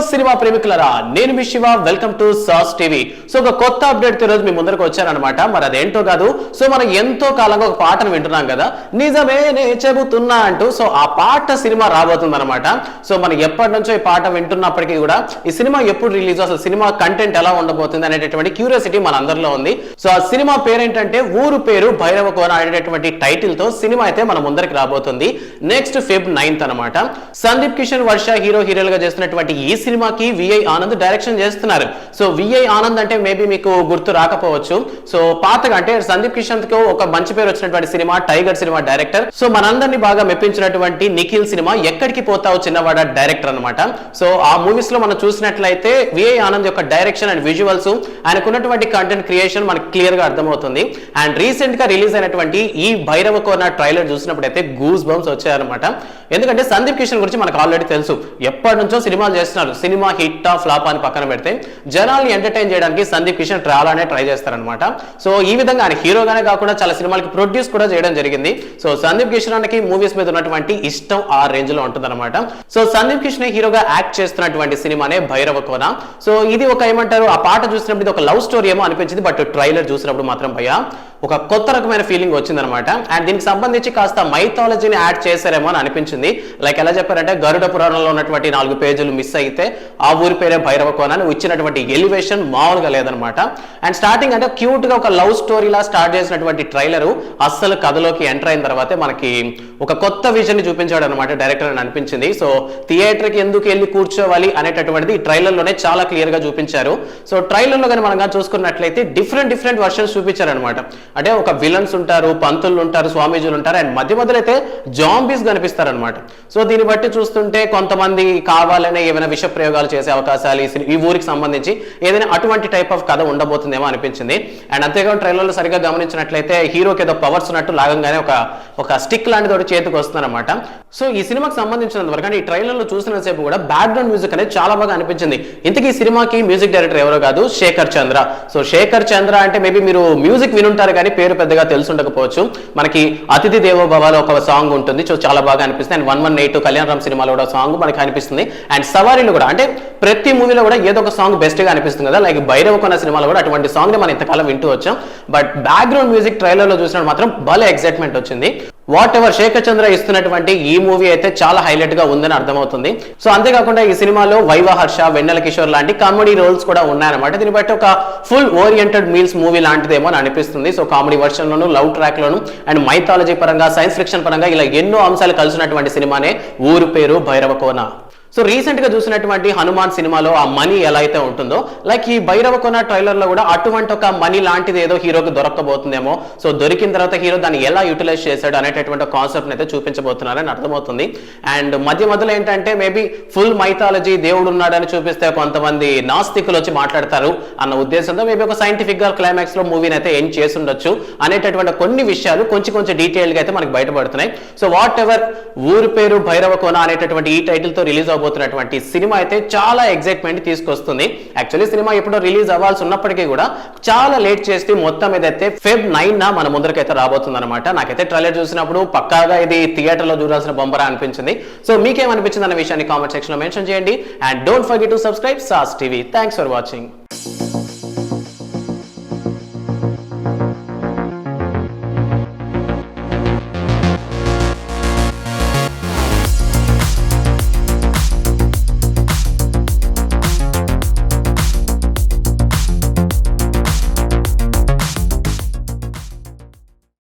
Cinema ప్రేమికులరా, నేను మీ Shiva. Welcome to Sas TV. So ఒక కొత్త అప్డేట్ తో రోజు మీ ముందరకు వచ్చానన్నమాట. మరి అదేంటో కాదు, సో మనం ఎంతో కాలంగా ఒక పాటను వింటున్నాం కదా, నిజమేనే చెబుతున్నా అంటూ. సో ఆ పాట సినిమా రాబోతుంది అనమాట. సో మనం ఎప్పటి నుంచో ఈ పాట వింటున్నప్పటికీ కూడా ఈ సినిమా ఎప్పుడు రిలీజ్, అసలు సినిమా కంటెంట్ ఎలా ఉండబోతుంది అనేటటువంటి క్యూరియాసిటీ మన అందరిలో ఉంది. సో ఆ సినిమా పేరేంటంటే ఊరు పేరు భైరవకోన అనేటటువంటి టైటిల్ తో సినిమా అయితే మన ముందరికి రాబోతుంది. నెక్స్ట్ Feb 9th అనమాట. సందీప్ కిషన్, వర్ష హీరోలుగా చేస్తున్నటువంటి ఈ సినిమాకి విఐ ఆనంద్ డైరెక్షన్ చేస్తున్నారు. సో విఐ ఆనంద్ అంటే మేబీ మీకు గుర్తు రాకపోవచ్చు. సో పాతగా అంటే సందీప్ కిషన్ కు ఒక మంచి పేరు వచ్చినటువంటి cinema tiger cinema director. So మనందరినీ బాగా మెప్పించినటువంటి నిఖిల్ సినిమా ఎక్కడికి పోతావు చిన్నవాడ డైరెక్టర్ అనమాట. సో ఆ మూవీస్ లో మనం చూసినట్లయితే విఐ ఆనంద్ యొక్క డైరెక్షన్ అండ్ విజువల్స్, ఆయనకున్నటువంటి కంటెంట్ క్రియేషన్ మనకు క్లియర్ గా అర్థమవుతుంది. అండ్ రీసెంట్ గా రిలీజ్ అయినటువంటి ఈ భైరవకోన ట్రైలర్ చూసినప్పుడు అయితే గూస్ బంప్స్ వచ్చాయన్నమాట. ఎందుకంటే సందీప్ కిషన్ గురించి మనకు ఆల్రెడీ తెలుసు, ఎప్పటి నుంచో సినిమాలు చేస్తున్నారు. సినిమా హిట్ ఫ్లాప్ అని పక్కన పెడితే జనాల్ని ఎంటర్టైన్ చేయడానికి సందీప్ కిషన్ చాలానే ట్రై చేస్తారనమాట. సో ఈ విధంగా ఆయన హీరోగానే కాకుండా చాలా సినిమాలకి ప్రొడ్యూస్ కూడా చేయడం జరిగింది. సో సందీప్ కిషన్ అన్నకి మూవీస్ మీద ఉన్నటువంటి ఇష్టం ఆ రేంజ్ లో ఉంటుందన్నమాట. సో సందీప్ కిషన్ హీరోగా యాక్ట్ చేస్తున్నటువంటి సినిమానే భైరవకోన. సో ఇది ఒక ఏమంటారు, ఆ పాట చూసినప్పుడు ఇది ఒక లవ్ స్టోరీ ఏమో అనిపించింది, బట్ ట్రైలర్ చూసినప్పుడు మాత్రం భయ్యా ఒక కొత్త రకమైన ఫీలింగ్ వచ్చిందనమాట. అండ్ దీనికి సంబంధించి కాస్త మైథాలజీని యాడ్ చేశారేమో అని అనిపించింది. లైక్ ఎలా చెప్పారంటే, గరుడ పురాణంలో ఉన్నటువంటి 4 పేజీలు మిస్ అయితే ఆ ఊరి పేరే భైరవకోన అని ఇచ్చినటువంటి ఎలివేషన్ మామూలుగా లేదనమాట. అండ్ స్టార్టింగ్ అంటే క్యూట్ గా ఒక లవ్ స్టోరీలా స్టార్ట్ చేసినటువంటి ట్రైలర్ అస్సలు కథలోకి ఎంటర్ అయిన తర్వాతే మనకి ఒక కొత్త విజన్ ని చూపించాడు అనమాట డైరెక్టర్ అని అనిపించింది. సో థియేటర్ కి ఎందుకు వెళ్ళి కూర్చోవాలి అనేటటువంటిది ఈ ట్రైలర్ లోనే చాలా క్లియర్ గా చూపించారు. సో ట్రైలర్ లో కానీ మనం చూసుకున్నట్లయితే డిఫరెంట్ వర్షన్స్ చూపించారు అనమాట. అంటే ఒక విలన్స్ ఉంటారు, పంతులు ఉంటారు, స్వామీజీలు ఉంటారు, అండ్ మధ్యలో అయితే జాంబీస్ కనిపిస్తారు అనమాట. సో దీన్ని బట్టి చూస్తుంటే కొంతమంది కావాలనే ఏమైనా విష ప్రయోగాలు చేసే అవకాశాలు ఈ ఊరికి సంబంధించి ఏదైనా అటువంటి టైప్ ఆఫ్ కథ ఉండబోతుందేమో అనిపించింది. అండ్ అంతేకాదు ట్రైలర్లో సరిగ్గా గమనించినట్లయితే హీరోకి ఏదో పవర్స్ ఉన్నట్టు లాగంగానే ఒక స్టిక్ లాంటిది ఒకటి చేతికి వస్తుంది అనమాట. సో ఈ సినిమాకి సంబంధించినంత వరకు ఈ ట్రైలర్లో చూసినంతసేపు కూడా బ్యాక్గ్రౌండ్ మ్యూజిక్ అనేది చాలా బాగా అనిపించింది. ఇంతకీ ఈ సినిమాకి మ్యూజిక్ డైరెక్టర్ ఎవరో కాదు, శేఖర్ చంద్ర. సో శేఖర్ చంద్ర అంటే మేబీ మీరు మ్యూజిక్ వినుంటారు కానీ పేరు పెద్దగా తెలుసుండకపోవచ్చు. మనకి అతిథి దేవో భవలో ఒక సాంగ్ ఉంటుంది, సో చాలా బాగా అనిపిస్తుంది. అండ్ 1182 కళ్యాణ్ రామ్ సినిమాలో కూడా సాంగ్ మనకి అనిపిస్తుంది. అండ్ సవారీలో కూడా అంటే ప్రతి మూవీలో కూడా ఏదో ఒక సాంగ్ బెస్ట్ గా అనిపిస్తుంది కదా. లైక్ భైరవకోన సినిమాలో కూడా అటువంటి సాంగ్ ని మనం ఇంతకాలం వింటూ వచ్చాం. బట్ బ్యాక్గ్రౌండ్ మ్యూజిక్ ట్రైలర్ లో చూసినప్పుడు మాత్రం భలే ఎక్సైట్మెంట్ వచ్చింది. వాట్ ఎవర్ శేఖర్ చంద్ర ఇస్తున్నటువంటి ఈ మూవీ అయితే చాలా హైలైట్ గా ఉందని అర్థమవుతుంది. సో అంతేకాకుండా ఈ సినిమాలో వైవా హర్ష, వెన్నెల కిషోర్ లాంటి కామెడీ రోల్స్ కూడా ఉన్నాయన్నమాట. దీన్ని బట్టి ఒక ఫుల్ ఓరియంటెడ్ మీల్స్ మూవీ లాంటిదేమో అని అనిపిస్తుంది. So comedy version loan, love track loan, and mythology పరంగా, సైన్స్ ఫిక్షన్ పరంగా ఇలా ఎన్నో అంశాలు కలిసినటువంటి సినిమానే ఊరు పేరు భైరవకోన. సో రీసెంట్ గా చూసినటువంటి హనుమాన్ సినిమాలో ఆ మనీ ఎలా అయితే ఉంటుందో, లైక్ ఈ భైరవకోన ట్రైలర్ లో కూడా అటువంటి ఒక మనీ లాంటిది ఏదో హీరోకి దొరకబోతుందేమో. సో దొరికిన తర్వాత హీరో దాన్ని ఎలా యూటిలైజ్ చేశాడు అనేటటువంటి కాన్సెప్ట్ అయితే చూపించబోతున్నారని అర్థమవుతుంది. అండ్ మధ్యలో ఏంటంటే మేబీ ఫుల్ మైథాలజీ, దేవుడు ఉన్నాడని చూపిస్తే కొంతమంది నాస్తికులు వచ్చి మాట్లాడతారు అన్న ఉద్దేశంతో మేబీ ఒక సైంటిఫిక్ గా క్లైమాక్స్ లో మూవీని అయితే ఏం చేసి ఉండొచ్చు అనేటటువంటి కొన్ని విషయాలు కొంచెం డీటెయిల్ గా అయితే మనకి బయటపడుతున్నాయి. సో వాట్ ఎవర్ ఊరు పేరు భైరవకోన అనేటటువంటి ఈ టైటిల్ తో రిలీజ్ పోతున్నటువంటి సినిమా అయితే చాలా ఎక్సైట్మెంట్ తీసుకొస్తుంది. యాక్చువల్లీ సినిమా ఎప్పుడో రిలీజ్ అవ్వాల్సి ఉన్నప్పటికీ కూడా చాలా లేట్ చేసి మొత్తం మీదైతే Feb 9న మన ముందరకైతే రాబోతుంది అనమాట. నాకైతే ట్రైలర్ చూసినప్పుడు పక్కాగా ఇది థియేటర్ లో చూడాల్సిన బొమ్మరా అనిపించింది. సో మీకేమనిపించింది అన్న విషయాన్ని కామెంట్ సెక్షన్ లో మెన్షన్ చేయండి. And don't forget to subscribe sauce TV. Thanks for watching.